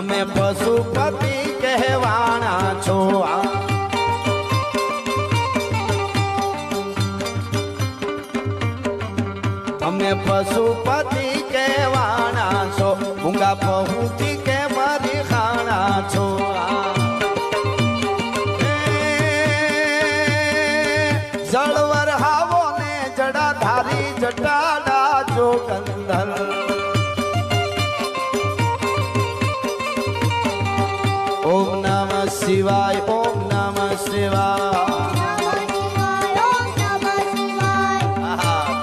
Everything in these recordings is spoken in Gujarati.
તમે પશુપતિ કહેવાના છો તમે પશુપતિ કહેવાના છો મૂંગા પહુથી કે મારી ખાણા છો જળવર હાવો ને જડાધારી જટાડા જોગંધર ઓમ નમઃ શિવાય ઓમ નમઃ શિવાય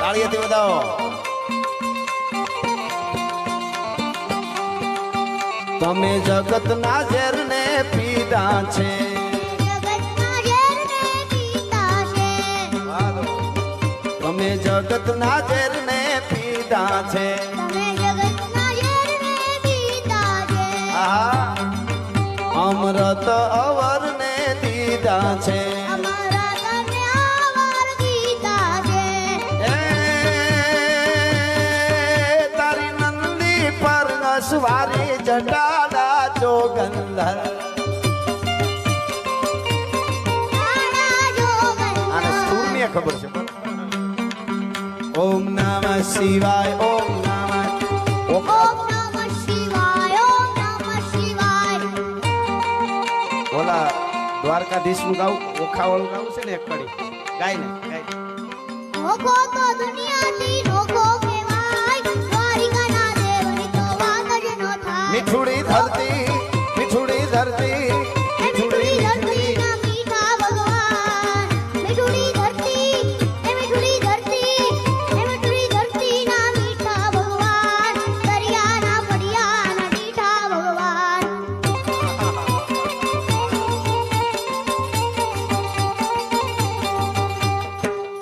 તાળીઓથી બતાવો તમે જગતના ઝેરને પીધા છે તમે જગતના ઝેરને પીધા છે અમૃત અવરને દીધા છે તારી નંદી પર નસવારી જટાડા જોગંધર આને સૂર્ય ખબર છે ઓમ નમઃ શિવાય ઓમ નમઃ ઓલા દ્વારકાધીશ નું ગાવું ઓખા વાળું ગાવું છે ને એક કડી ગાય ને ઓખો તો દુનિયાથી નોખો કહેવાય દ્વારિકાના દેવની તો વાત જ ન થાય મીઠુડી ધરતી મીઠુડી ધરતી મીઠુડી ધરતી ના મીઠા ભગવાન મીઠુડી ધરતી એ મીઠુડી ધરતી એ મીઠુડી ધરતી ના મીઠા ભગવાન દરિયાના પડિયાના મીઠા ભગવાન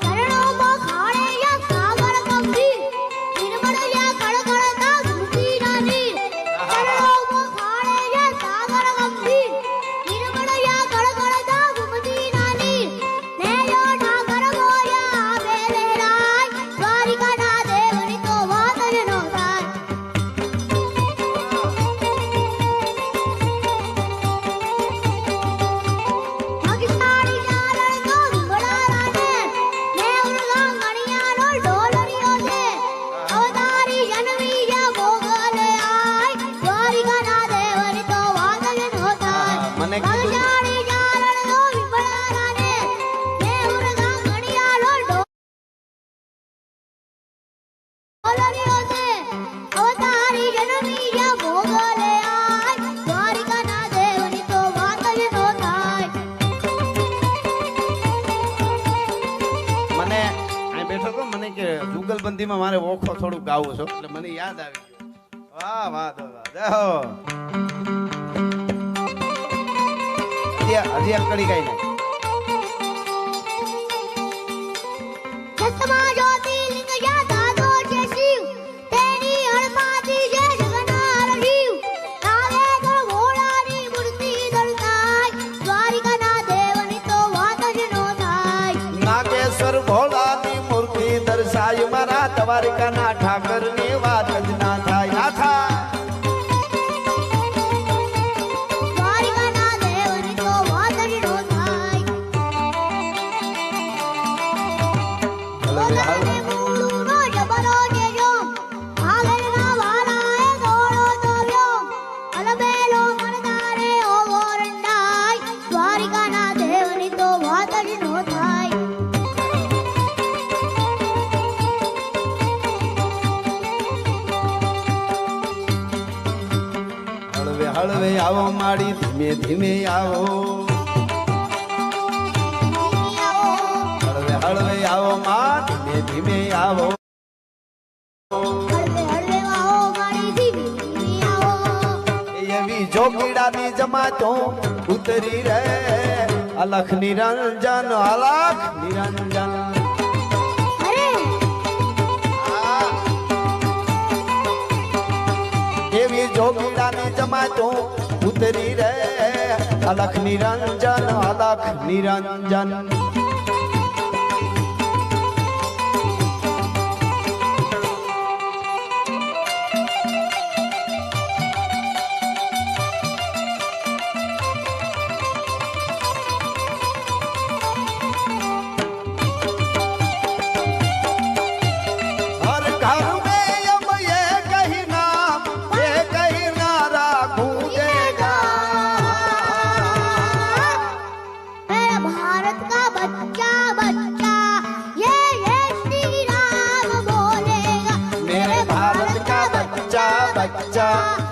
ચરણોમાં ખાડે સાગર ગંભીર નિર્મળયા કળકળતા ધૂતી નાની ચરણોમાં ખાડે સાગર ગંભીર નિર્મળયા કળકળતા ધૂતી નાની નેયો ઠાકર મોયા બેલે રાય દ્વારિકાના દેવની તો વાત જ ન થાય અગિયારી ચારણ તો વિભળારાને ને ઉરગા ગણિયાનો ઢોલરિયો છે અવતારી જન્મીયા મોગલ આય દ્વારિકાના દેવની તો વાત જ ન થાય મને કીધું અગિયારી ચારણ તો વિભળારાને ને ઉરગા ગણિયાનો ઢોલરિયો છે અવતારી જન્મીયા મોગલ આય દ્વારિકાના દેવની તો વાત જ ન થાય મને અહીં બેઠો તો મને કે જુગલબંધીમાં મારે ઓખો થોડું ગાવું છો એટલે મને યાદ આવી ગયું વાહ વાહ તો વાહ દેહો હજી એક કડી ગાઈ નાખ દસમા જ્યોતિર્લિંગ યાદાતો છે શિવ તેની હળપાતી છે જગન્નાથ શિવ તારે તો ભોળાની મૂર્તિ દર્શાય દ્વારિકાના દેવની તો વાત જ ન થાય નાગેશ્વર ભોળાની મૂર્તિ દર્શાય મારા દ્વારિકાના ઠાકરની વાત જ ના થાય ના થાય દ્વારિકાના દેવની તો વાત જ ન થાય ભોલાને મૂળુનો જબરો છે જોમ આગળના વાળાએ દોડો દોર્યો અલબેલો મનદારે ઓવો રંડાય દ્વારિકાના દેવની તો વાત જ ન થાય હળવે હળવે આવો માડી ધીમે ધીમે આવો હળવે હળવે આવો માં ધીમે ધીમે આવો હળવે હળવે આવો મારી ધીમી ધીમી આવો એવી જોગીડાની જમાતો ઉતરી રે અલખ નિરંજન અલખ નિરંજન અરે એવી જોગીડાની જમાતો ઉતરી રે અલખ નિરંજન અલખ નિરંજન બચ્ચા